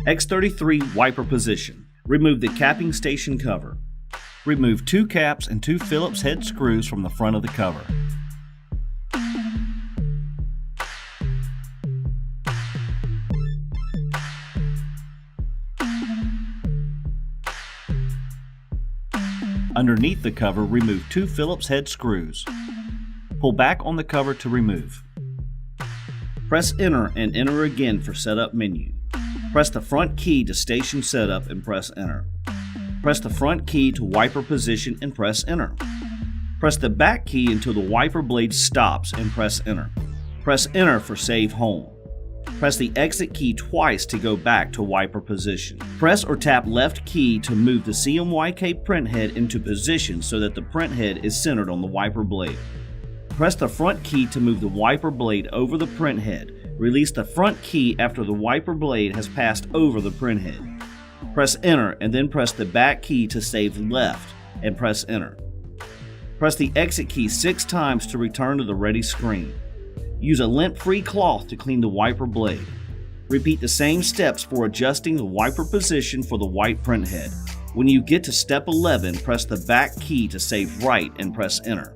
X-33 wiper position. Remove the capping station cover. Remove 2 caps and 2 Phillips head screws from the front of the cover. Underneath the cover, remove 2 Phillips head screws. Pull back on the cover to remove. Press Enter and Enter again for Setup menu. Press the front key to Station Setup and press Enter. Press the front key to Wiper Position and press Enter. Press the back key until the wiper blade stops and press Enter. Press Enter for Save Home. Press the Exit key twice to go back to Wiper Position. Press or tap left key to move the CMYK print head into position so that the print head is centered on the wiper blade. Press the front key to move the wiper blade over the print head. Release the front key after the wiper blade has passed over the print head. Press Enter and then press the back key to save left and press Enter. Press the Exit key 6 times to return to the ready screen. Use a lint-free cloth to clean the wiper blade. Repeat the same steps for adjusting the wiper position for the white print head. When you get to step 11, press the back key to save right and press Enter.